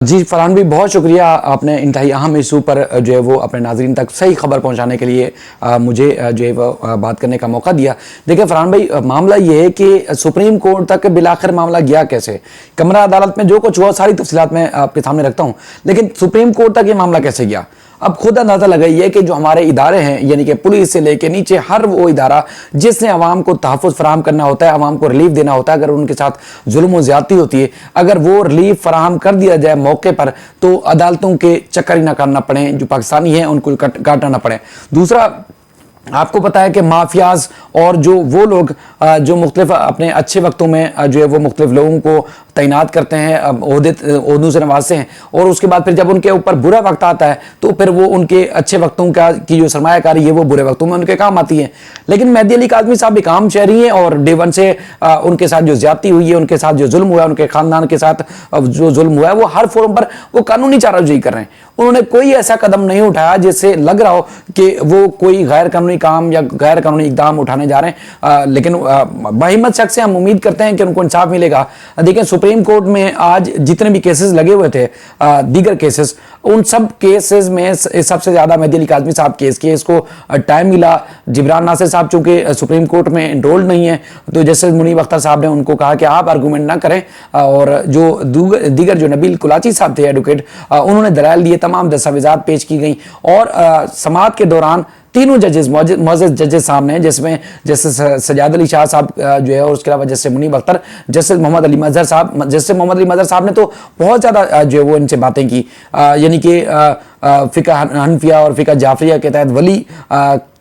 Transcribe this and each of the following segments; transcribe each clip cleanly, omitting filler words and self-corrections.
جی فرحان بھی بہت شکریہ، آپ نے انتہائی اہم ایشو پر جو ہے وہ اپنے ناظرین تک صحیح خبر پہنچانے کے لیے مجھے جو ہے وہ بات کرنے کا موقع دیا۔ دیکھیں فرحان بھائی، معاملہ یہ ہے کہ سپریم کورٹ تک بالآخر معاملہ گیا کیسے؟ کمرہ عدالت میں جو کچھ ہوا ساری تفصیلات میں آپ کے سامنے رکھتا ہوں، لیکن سپریم کورٹ تک یہ معاملہ کیسے گیا؟ اب خود اندازہ لگائیے کہ جو ہمارے ادارے ہیں، یعنی کہ پولیس سے لے کے نیچے ہر وہ ادارہ جس نے عوام کو تحفظ فراہم کرنا ہوتا ہے، عوام کو ریلیف دینا ہوتا ہے، اگر ان کے ساتھ ظلم و زیادتی ہوتی ہے، اگر وہ ریلیف فراہم کر دیا جائے موقع پر تو عدالتوں کے چکر ہی نہ کرنا پڑے، جو پاکستانی ہیں ان کو کاٹنا نہ پڑے۔ دوسرا، آپ کو پتا ہے کہ مافیاز اور جو وہ لوگ جو مختلف اپنے اچھے وقتوں میں جو ہے وہ مختلف لوگوں کو تعینات کرتے ہیں، عہدوں سے نوازتے ہیں، اور اس کے بعد پھر جب ان کے اوپر برا وقت آتا ہے تو پھر وہ ان کے اچھے وقتوں کی جو سرمایہ کاری ہے وہ برے وقتوں میں ان کے کام آتی ہے۔ لیکن مہدی علی کاظمی صاحب ایک عام شہری ہیں، اور ڈے ون سے ان کے ساتھ جو زیادتی ہوئی ہے، ان کے ساتھ جو ظلم ہوا ہے، ان کے خاندان کے ساتھ جو ظلم ہوا ہے، وہ ہر فورم پر وہ قانونی چارہ جوئی کر رہے ہیں۔ انہوں نے کوئی ایسا قدم نہیں اٹھایا جس سے لگ رہا ہو کہ وہ کوئی غیر قانونی کام یا غیر قانونی اقدام اٹھانے جا رہے ہیں، لیکن باہمت شخص سے ہم امید کرتے ہیں کہ ان کو انصاف ملے گا۔ دیکھیں سپریم کورٹ میں آج جتنے بھی کیسز لگے ہوئے تھے، دیگر کیسز، ان سب کیسز میں سب سے زیادہ مہدی علی کاظمی صاحب کیس کو ٹائم ملا۔ جبران ناصر صاحب چونکہ سپریم کورٹ میں انرولڈ نہیں ہے، تو جسٹس منیب اختر صاحب نے ان کو کہا کہ آپ آرگومنٹ نہ کریں، اور جو دیگر جو نبیل کلاچی صاحب تھے ایڈوکیٹ، انہوں نے دلائل دیے، تمام دستاویزات پیش کی گئیں، اور سماعت کے دوران تینوں ججز معزز ججز سامنے، جس میں جسٹس سجاد علی شاہ صاحب جو ہے، اور اس کے علاوہ جسٹس منیب اختر، جسٹس محمد علی مظہر صاحب نے تو بہت زیادہ جو ہے وہ ان سے باتیں کی، یعنی کہ فقہ حنفیہ اور فقہ جعفریہ کے تحت ولی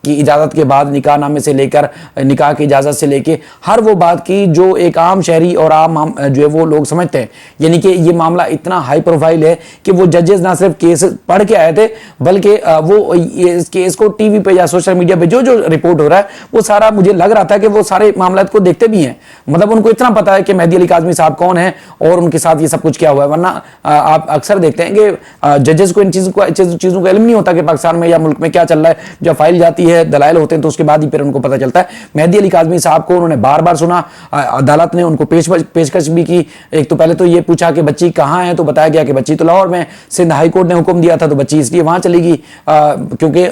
کی اجازت کے بعد نکاح نامے سے لے کر نکاح کی اجازت سے لے کے ہر وہ بات کی جو ایک عام شہری اور عام جو ہے وہ لوگ سمجھتے ہیں۔ یعنی کہ یہ معاملہ اتنا ہائی پروفائل ہے کہ وہ ججز نہ صرف کیس پڑھ کے آئے تھے، بلکہ وہ اس کیس کو ٹی وی پہ یا سوشل میڈیا پہ جو رپورٹ ہو رہا ہے وہ سارا، مجھے لگ رہا تھا کہ وہ سارے معاملات کو دیکھتے بھی ہیں، مطلب ان کو اتنا پتا ہے کہ مہدی علی کاظمی صاحب کون ہیں اور ان کے ساتھ یہ سب کچھ کیا ہوا ہے۔ ورنہ آپ اکثر دیکھتے ہیں کہ ججز کو ان چیزوں کا علم نہیں ہوتا کہ پاکستان میں یا ملک میں کیا چل رہا ہے، جب فائل جاتی ہے، دلائل ہوتے ہیں، تو اس کے بعد ہی پھر ان کو پتہ چلتا ہے۔ مہدی علی کاظمی صاحب کو انہوں نے بار بار سنا، عدالت نے ان کو پیشکش بھی کی۔ ایک تو پہلے تو یہ پوچھا کہ بچی کہاں ہے، تو بتایا گیا کہ بچی تو لاہور میں، سندھ ہائی کورٹ نے حکم دیا تھا تو بچی اس لیے وہاں چلی گئی، کیونکہ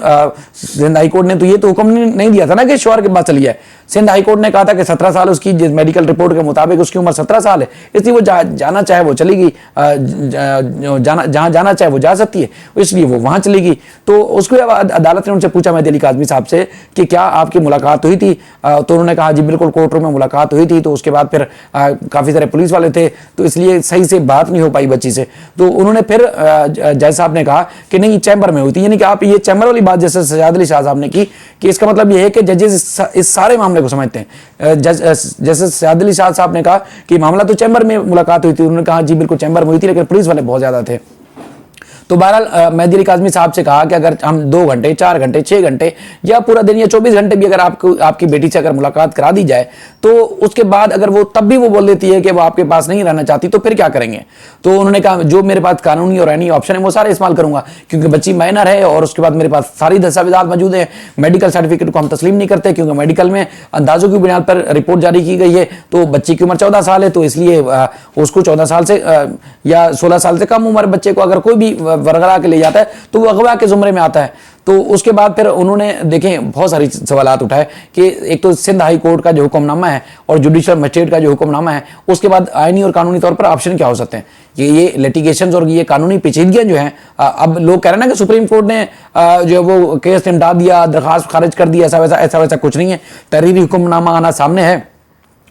سندھ ہائی کورٹ نے تو یہ تو حکم نہیں دیا تھا نا کہ شوہر کے پاس چلی جائے۔ سندھ ہائی کورٹ نے کہا تھا کہ 17 سال اس کی میڈیکل رپورٹ کے مطابق اس کی عمر 17 سال ہے، اس لیے وہ جانا چاہے وہ چلی گئی، جہاں جانا چاہے وہ جا سکتی ہے، اس لیے وہ وہاں چلی گئی۔ تو اس کے بعد عدالت نے ان سے پوچھا مہدی علی کاظمی صاحب سے کہ کیا آپ کی ملاقات ہوئی تھی، تو انہوں نے کہا جی بالکل کورٹ روم میں ملاقات ہوئی تھی۔ تو اس کے بعد پھر کافی سارے پولیس والے تھے، تو اس لیے صحیح سے بات نہیں ہو پائی بچی سے۔ تو انہوں نے پھر جج صاحب نے کہا کہ نہیں چیمبر میں ہوئی تھی، یعنی کہ آپ یہ چیمبر والی بات جیسے سجاد علی شاہ صاحب نے کی، کہ اس کا مطلب یہ ہے کہ ججز اس سارے معاملے کو سمجھتے ہیں۔ جیسے سجاد علی شاہ صاحب نے کہا کہ معاملہ تو چیمبر میں ملاقات ہوئی تھی، انہوں نے کہا جی بالکل چیمبر میں ہوئی تھی، لیکن پولیس والے بہت زیادہ تھے۔ تو بہرحال مہدی علی کاظمی صاحب سے کہا کہ اگر ہم 2 گھنٹے 4 گھنٹے 6 گھنٹے یا پورا دن یا 24 گھنٹے بھی اگر آپ کی بیٹی سے اگر ملاقات کرا دی جائے، تو اس کے بعد اگر وہ تب بھی وہ بول دیتی ہے کہ وہ آپ کے پاس نہیں رہنا چاہتی، تو پھر کیا کریں گے؟ تو انہوں نے کہا جو میرے پاس قانونی اور عینی آپشن ہے وہ سارے استعمال کروں گا، کیونکہ بچی مائنر ہے، اور اس کے بعد میرے پاس ساری دستاویزات موجود ہیں۔ میڈیکل سرٹیفکیٹ کو ہم تسلیم نہیں کرتے، کیونکہ میڈیکل میں اندازوں کی بنیاد پر رپورٹ جاری کی گئی ہے، تو بچی کی عمر 14 سال ہے، تو اس لیے اس کو 14 سال سے یا 16 سال سے کم عمر بچے کو اگر کوئی بھی ورغلا کے لے جاتا ہے تو وہ اغوا کے زمرے میں آتا ہے۔ تو اس کے بعد پھر انہوں نے دیکھیں بہت ساری سوالات اٹھائے کہ ایک تو سندھ ہائی کورٹ کا جو حکم نامہ ہے اور جوڈیشل مجسٹریٹ کا جو حکم نامہ ہے، اس کے بعد آئینی اور قانونی طور پر آپشن کیا ہو سکتے ہیں۔ یہ لیٹیگیشنز اور یہ قانونی پیچیدگیاں جو ہیں، اب لوگ کہہ رہے ہیں نا کہ سپریم کورٹ نے جو وہ کیس نمٹا دیا، درخواست خارج کر دیا، ایسا ویسا کچھ نہیں ہے۔ تحریری حکم نامہ آنا سامنے ہے،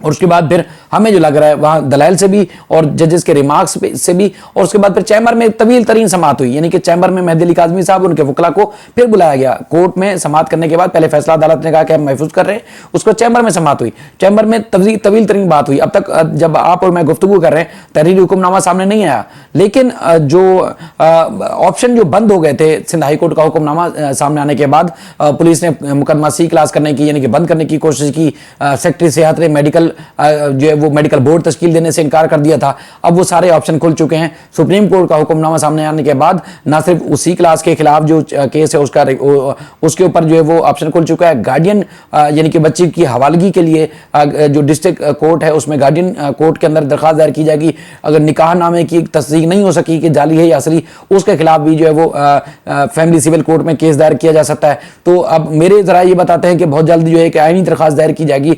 اور اس کے بعد پھر ہمیں جو لگ رہا ہے وہاں دلائل سے بھی اور ججز کے ریمارکس سے بھی، اور اس کے بعد پھر چیمبر میں طویل ترین سماعت ہوئی، یعنی کہ چیمبر میں مہدی علی کاظمی صاحب ان کے وکلا کو پھر بلایا گیا۔ کورٹ میں سماعت کرنے کے بعد پہلے فیصلہ عدالت نے کہا کہ ہم محفوظ کر رہے ہیں، اس کو چیمبر میں سماعت ہوئی، چیمبر میں طویل ترین بات ہوئی۔ اب تک جب آپ اور میں گفتگو کر رہے ہیں تحریری حکم نامہ سامنے نہیں آیا، لیکن جو آپشن جو بند ہو گئے تھے سندھ ہائی کورٹ کا حکم نامہ سامنے آنے کے بعد، پولیس نے مقدمہ سی کلاس کرنے کی، یعنی کہ بند کرنے کی کوشش کی، سیکٹری صحت نے میڈیکل جو ہے وہ میڈیکل بورڈ تشکیل دینے سے انکار کر دیا تھا. اب وہ سارے آپشن کھل چکے ہیں. سپریم کورٹ کا حکم نامہ سامنے آنے کے بعد نہ صرف اسی کلاس کے خلاف جو کیس ہے اس کے اوپر جو ہے وہ آپشن کھل چکا ہے. گارڈین یعنی کہ بچی کی حوالگی کے لیے جو ڈسٹرکٹ کورٹ ہے اس میں گارڈین کورٹ کے اندر درخواست دائر کی جائے گی. اگر نکاح نامے کی تصدیق نہیں ہو سکی کہ جعلی ہے یا اصلی, اس کے خلاف بھی جو ہے وہ فیملی سول کورٹ میں کیس دائر کیا جا سکتا ہے. تو اب میرے ذرائع یہ بتاتے ہیں کہ بہت جلد جو ہے کہ آئینی درخواست دائر کی جائے گی,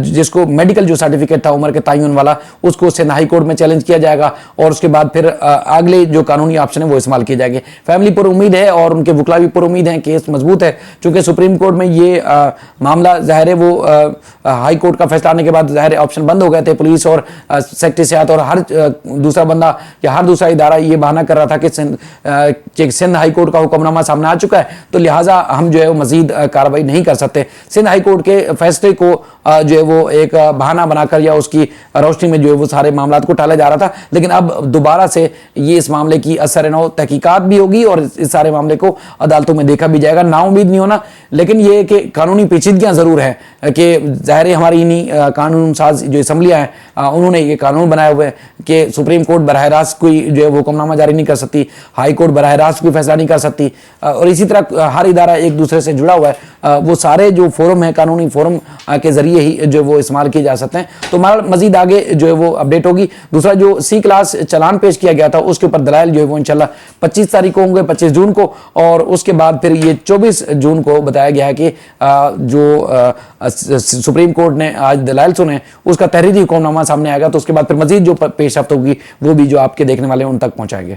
جس کو میڈیکل جو سرٹیفکیٹ تھا عمر کے تعین والا, اس کو سندھ ہائی کورٹ میں چیلنج کیا جائے گا, اور اس کے بعد پھر اگلے جو قانونی آپشن ہے وہ استعمال کیے جائیں گے. فیملی پر امید ہے اور ان کے وکلا بھی پر امید ہیں, کیس مضبوط ہے. چونکہ سپریم کورٹ میں یہ معاملہ ظاہر ہے وہ ہائی کورٹ کا فیصلہ آنے کے بعد ظاہر آپشن بند ہو گئے تھے. پولیس اور سیکٹری سیاحت اور ہر دوسرا بندہ یا ہر دوسرا ادارہ یہ بہانہ کر رہا تھا کہ سندھ ہائی کورٹ کا حکم نامہ سامنے آ چکا ہے, تو لہٰذا ہم جو ہے وہ مزید کارروائی نہیں کر سکتے. سندھ ہائی کورٹ کے فیصلے کو جو ہے وہ ایک بہانہ بنا کر یا اس کی روشنی میں جو ہے وہ سارے معاملات کو ٹالا جا رہا تھا, لیکن اب دوبارہ سے یہ اس معاملے کی اثر نو تحقیقات بھی ہوگی اور اس سارے معاملے کو عدالتوں میں دیکھا بھی جائے گا. نا امید نہیں ہونا, لیکن یہ کہ قانونی پیچیدگیاں ضرور ہیں کہ ظاہر ہماری انہیں قانون ساز جو اسمبلیاں ہیں انہوں نے یہ قانون بنائے ہوئے ہیں کہ سپریم کورٹ براہ راست کوئی جو ہے وہ حکم نامہ جاری نہیں کر سکتی, ہائی کورٹ براہ راست کوئی فیصلہ نہیں کر سکتی, اور اسی طرح ہر ادارہ ایک دوسرے سے جڑا ہوا ہے. وہ سارے جو فورم ہیں قانونی فورم کے ذریعے ہی جو وہ استعمال کیے جا سکتے ہیں. تو مزید آگے جو ہے وہ اپڈیٹ ہوگی. دوسرا جو سی کلاس چلان پیش کیا گیا تھا اس کے اوپر دلائل جو ہے وہ انشاءاللہ 25 تاریخ کو ہوں گے, 25 جون کو, اور اس کے بعد پھر یہ 24 جون کو بتایا گیا ہے کہ جو سپریم کورٹ نے آج دلائل سنے اس کا تحریری حکم نامہ سامنے آئے گا, تو اس کے بعد پھر مزید جو پیش رفت ہوگی وہ بھی جو آپ کے دیکھنے والے ہیں ان تک پہنچائیں گے.